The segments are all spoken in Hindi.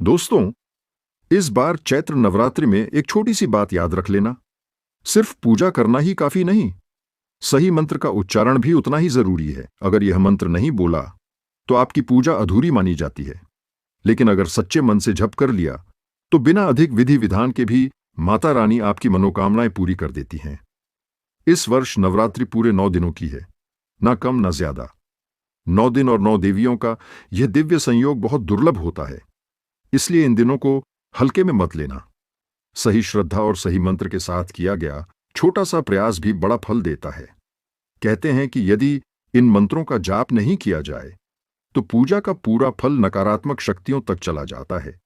दोस्तों, इस बार चैत्र नवरात्रि में एक छोटी सी बात याद रख लेना। सिर्फ पूजा करना ही काफी नहीं, सही मंत्र का उच्चारण भी उतना ही जरूरी है। अगर यह मंत्र नहीं बोला तो आपकी पूजा अधूरी मानी जाती है। लेकिन अगर सच्चे मन से जप कर लिया तो बिना अधिक विधि विधान के भी माता रानी आपकी मनोकामनाएं पूरी कर देती हैं। इस वर्ष नवरात्रि पूरे 9 दिनों की है, ना कम ना ज्यादा। 9 दिन और 9 देवियों का यह दिव्य संयोग बहुत दुर्लभ होता है, इसलिए इन दिनों को हल्के में मत लेना। सही श्रद्धा और सही मंत्र के साथ किया गया छोटा सा प्रयास भी बड़ा फल देता है। कहते हैं कि यदि इन मंत्रों का जाप नहीं किया जाए तो पूजा का पूरा फल नकारात्मक शक्तियों तक चला जाता है।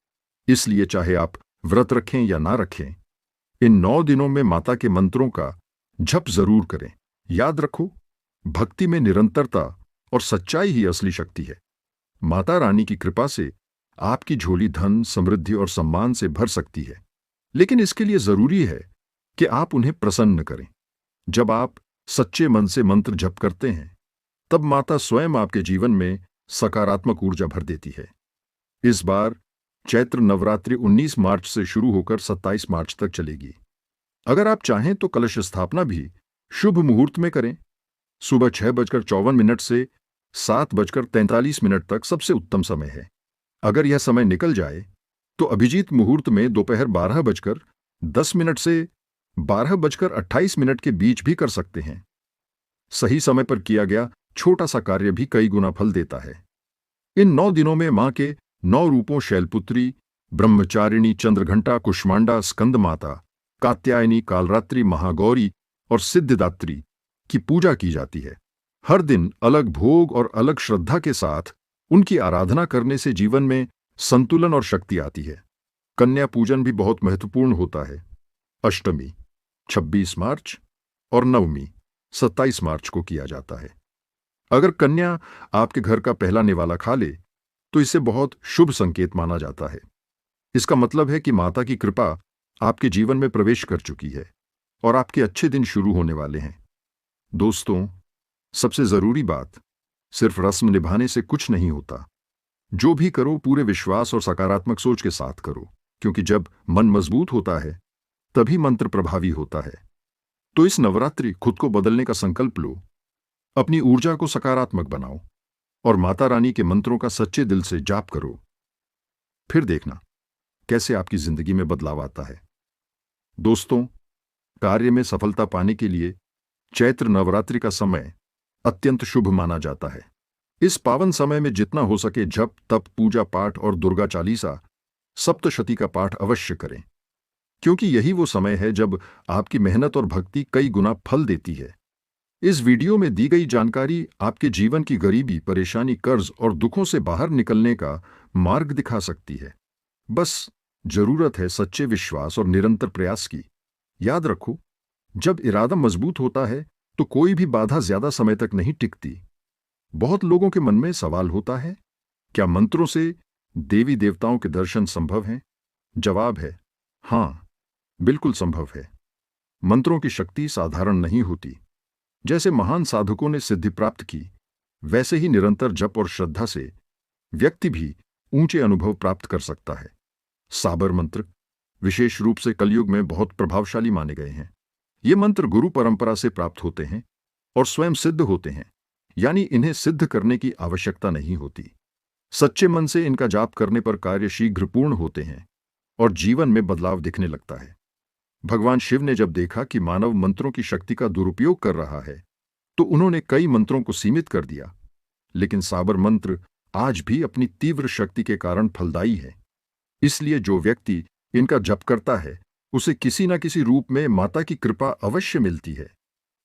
इसलिए चाहे आप व्रत रखें या ना रखें, इन 9 दिनों में माता के मंत्रों का जप जरूर करें। याद रखो, भक्ति में निरंतरता और सच्चाई ही असली शक्ति है। माता रानी की कृपा से आपकी झोली धन, समृद्धि और सम्मान से भर सकती है। लेकिन इसके लिए जरूरी है कि आप उन्हें प्रसन्न करें। जब आप सच्चे मन से मंत्र जप करते हैं, तब माता स्वयं आपके जीवन में सकारात्मक ऊर्जा भर देती है। इस बार चैत्र नवरात्रि 19 मार्च से शुरू होकर 27 मार्च तक चलेगी। अगर आप चाहें तो कलश स्थापना भी शुभ मुहूर्त में करें। सुबह 6:54 से 7:43 तक सबसे उत्तम समय है। अगर यह समय निकल जाए तो अभिजीत मुहूर्त में दोपहर 12:10 से 12:28 के बीच भी कर सकते हैं। सही समय पर किया गया छोटा सा कार्य भी कई गुना फल देता है। इन 9 दिनों में मां के 9 रूपों शैलपुत्री, ब्रह्मचारिणी, चंद्रघंटा, कुष्मांडा, स्कंद माता, कात्यायनी, कालरात्रि, महागौरी और सिद्धिदात्री की पूजा की जाती है। हर दिन अलग भोग और अलग श्रद्धा के साथ उनकी आराधना करने से जीवन में संतुलन और शक्ति आती है। कन्या पूजन भी बहुत महत्वपूर्ण होता है। अष्टमी 26 मार्च और नवमी 27 मार्च को किया जाता है। अगर कन्या आपके घर का पहला निवाला खा ले तो इसे बहुत शुभ संकेत माना जाता है। इसका मतलब है कि माता की कृपा आपके जीवन में प्रवेश कर चुकी है और आपके अच्छे दिन शुरू होने वाले हैं। दोस्तों, सबसे जरूरी बात, सिर्फ रस्म निभाने से कुछ नहीं होता। जो भी करो पूरे विश्वास और सकारात्मक सोच के साथ करो, क्योंकि जब मन मजबूत होता है तभी मंत्र प्रभावी होता है। तो इस नवरात्रि खुद को बदलने का संकल्प लो, अपनी ऊर्जा को सकारात्मक बनाओ और माता रानी के मंत्रों का सच्चे दिल से जाप करो। फिर देखना कैसे आपकी जिंदगी में बदलाव आता है। दोस्तों, कार्य में सफलता पाने के लिए चैत्र नवरात्रि का समय अत्यंत शुभ माना जाता है। इस पावन समय में जितना हो सके जप, तप, पूजा पाठ और दुर्गा चालीसा, सप्तशती का पाठ अवश्य करें, क्योंकि यही वो समय है जब आपकी मेहनत और भक्ति कई गुना फल देती है। इस वीडियो में दी गई जानकारी आपके जीवन की गरीबी, परेशानी, कर्ज और दुखों से बाहर निकलने का मार्ग दिखा सकती है। बस जरूरत है सच्चे विश्वास और निरंतर प्रयास की। याद रखो, जब इरादा मजबूत होता है तो कोई भी बाधा ज्यादा समय तक नहीं टिकती। बहुत लोगों के मन में सवाल होता है, क्या मंत्रों से देवी देवताओं के दर्शन संभव हैं? जवाब है हाँ, बिल्कुल संभव है। मंत्रों की शक्ति साधारण नहीं होती। जैसे महान साधकों ने सिद्धि प्राप्त की, वैसे ही निरंतर जप और श्रद्धा से व्यक्ति भी ऊंचे अनुभव प्राप्त कर सकता है। साबर मंत्र विशेष रूप से कलयुग में बहुत प्रभावशाली माने गए हैं। ये मंत्र गुरु परंपरा से प्राप्त होते हैं और स्वयं सिद्ध होते हैं, यानी इन्हें सिद्ध करने की आवश्यकता नहीं होती। सच्चे मन से इनका जाप करने पर कार्य शीघ्र पूर्ण होते हैं और जीवन में बदलाव दिखने लगता है। भगवान शिव ने जब देखा कि मानव मंत्रों की शक्ति का दुरुपयोग कर रहा है, तो उन्होंने कई मंत्रों को सीमित कर दिया। लेकिन साबर मंत्र आज भी अपनी तीव्र शक्ति के कारण फलदायी है। इसलिए जो व्यक्ति इनका जप करता है, उसे किसी न किसी रूप में माता की कृपा अवश्य मिलती है।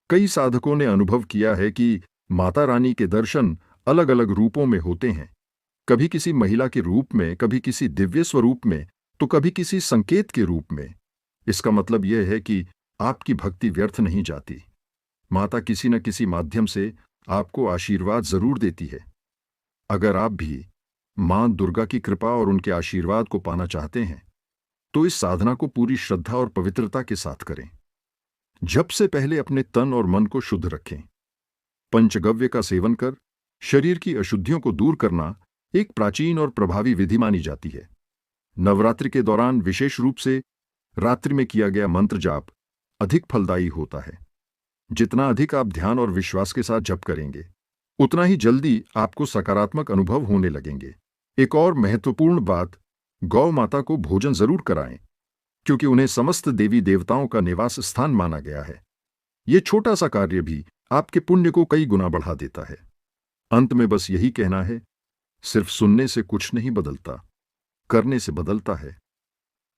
कई साधकों ने अनुभव किया है कि माता रानी के दर्शन अलग अलग रूपों में होते हैं। कभी किसी महिला के रूप में, कभी किसी दिव्य स्वरूप में, तो कभी किसी संकेत के रूप में। इसका मतलब यह है कि आपकी भक्ति व्यर्थ नहीं जाती। माता किसी न किसी माध्यम से आपको आशीर्वाद जरूर देती है। अगर आप भी मां दुर्गा की कृपा और उनके आशीर्वाद को पाना चाहते हैं, तो इस साधना को पूरी श्रद्धा और पवित्रता के साथ करें। जप से पहले अपने तन और मन को शुद्ध रखें। पंचगव्य का सेवन कर शरीर की अशुद्धियों को दूर करना एक प्राचीन और प्रभावी विधि मानी जाती है। नवरात्रि के दौरान विशेष रूप से रात्रि में किया गया मंत्र जाप अधिक फलदायी होता है। जितना अधिक आप ध्यान और विश्वास के साथ जप करेंगे, उतना ही जल्दी आपको सकारात्मक अनुभव होने लगेंगे। एक और महत्वपूर्ण बात, गौ माता को भोजन जरूर कराएं, क्योंकि उन्हें समस्त देवी देवताओं का निवास स्थान माना गया है। ये छोटा सा कार्य भी आपके पुण्य को कई गुना बढ़ा देता है। अंत में बस यही कहना है, सिर्फ सुनने से कुछ नहीं बदलता, करने से बदलता है।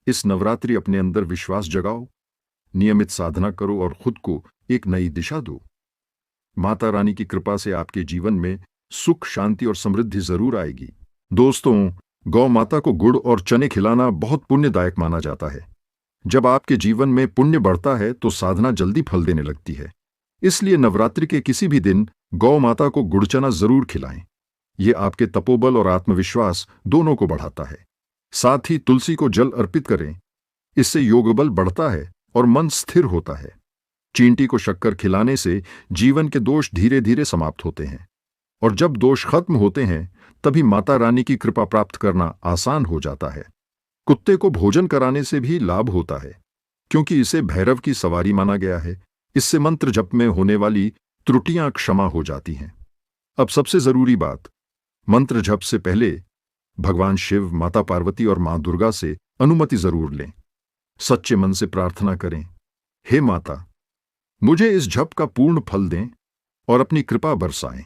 इस नवरात्रि अपने अंदर विश्वास जगाओ, नियमित साधना करो और खुद को एक नई दिशा दो। माता रानी की कृपा से आपके जीवन में सुख, शांति और समृद्धि जरूर आएगी। दोस्तों, गौ माता को गुड़ और चने खिलाना बहुत पुण्यदायक माना जाता है। जब आपके जीवन में पुण्य बढ़ता है तो साधना जल्दी फल देने लगती है। इसलिए नवरात्रि के किसी भी दिन गौ माता को गुड़ चना जरूर खिलाएं। ये आपके तपोबल और आत्मविश्वास दोनों को बढ़ाता है। साथ ही तुलसी को जल अर्पित करें, इससे योगबल बढ़ता है और मन स्थिर होता है। चींटी को शक्कर खिलाने से जीवन के दोष धीरे धीरे समाप्त होते हैं, और जब दोष खत्म होते हैं तभी माता रानी की कृपा प्राप्त करना आसान हो जाता है। कुत्ते को भोजन कराने से भी लाभ होता है, क्योंकि इसे भैरव की सवारी माना गया है। इससे मंत्र जप में होने वाली त्रुटियां क्षमा हो जाती हैं। अब सबसे जरूरी बात, मंत्र जप से पहले भगवान शिव, माता पार्वती और मां दुर्गा से अनुमति जरूर लें। सच्चे मन से प्रार्थना करें, हे माता, मुझे इस जप का पूर्ण फल दें और अपनी कृपा बरसाएं।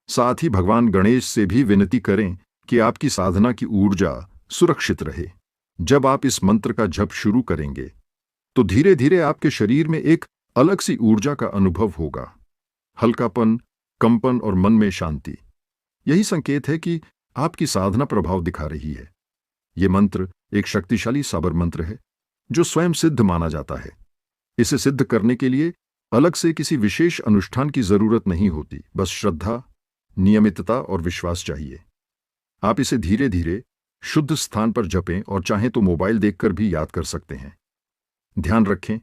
साथ ही भगवान गणेश से भी विनती करें कि आपकी साधना की ऊर्जा सुरक्षित रहे। जब आप इस मंत्र का जप शुरू करेंगे तो धीरे धीरे आपके शरीर में एक अलग सी ऊर्जा का अनुभव होगा। हल्कापन, कंपन और मन में शांति। यही संकेत है कि आपकी साधना प्रभाव दिखा रही है। यह मंत्र एक शक्तिशाली साबर मंत्र है जो स्वयं सिद्ध माना जाता है। इसे सिद्ध करने के लिए अलग से किसी विशेष अनुष्ठान की जरूरत नहीं होती, बस श्रद्धा, नियमितता और विश्वास चाहिए। आप इसे धीरे धीरे शुद्ध स्थान पर जपें और चाहें तो मोबाइल देखकर भी याद कर सकते हैं। ध्यान रखें,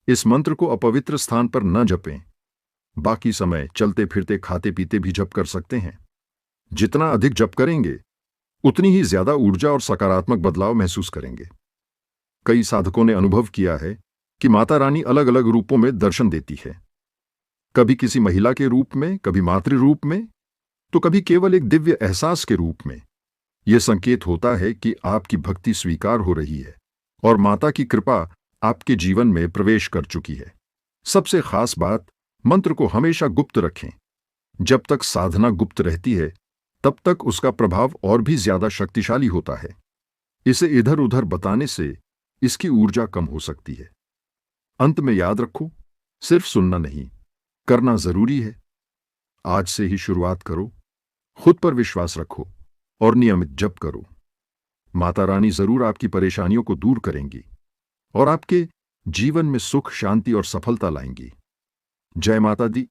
इस मंत्र को अपवित्र स्थान पर न जपें। बाकी समय चलते फिरते, खाते पीते भी जप कर सकते हैं। जितना अधिक जप करेंगे उतनी ही ज्यादा ऊर्जा और सकारात्मक बदलाव महसूस करेंगे। कई साधकों ने अनुभव किया है कि माता रानी अलग अलग रूपों में दर्शन देती है। कभी किसी महिला के रूप में, कभी मातृ रूप में, तो कभी केवल एक दिव्य एहसास के रूप में। यह संकेत होता है कि आपकी भक्ति स्वीकार हो रही है और माता की कृपा आपके जीवन में प्रवेश कर चुकी है। सबसे खास बात, मंत्र को हमेशा गुप्त रखें। जब तक साधना गुप्त रहती है तब तक उसका प्रभाव और भी ज्यादा शक्तिशाली होता है। इसे इधर उधर बताने से इसकी ऊर्जा कम हो सकती है। अंत में याद रखो, सिर्फ सुनना नहीं, करना जरूरी है। आज से ही शुरुआत करो, खुद पर विश्वास रखो और नियमित जप करो। माता रानी जरूर आपकी परेशानियों को दूर करेंगी और आपके जीवन में सुख, शांति और सफलता लाएंगी। जय माता दी।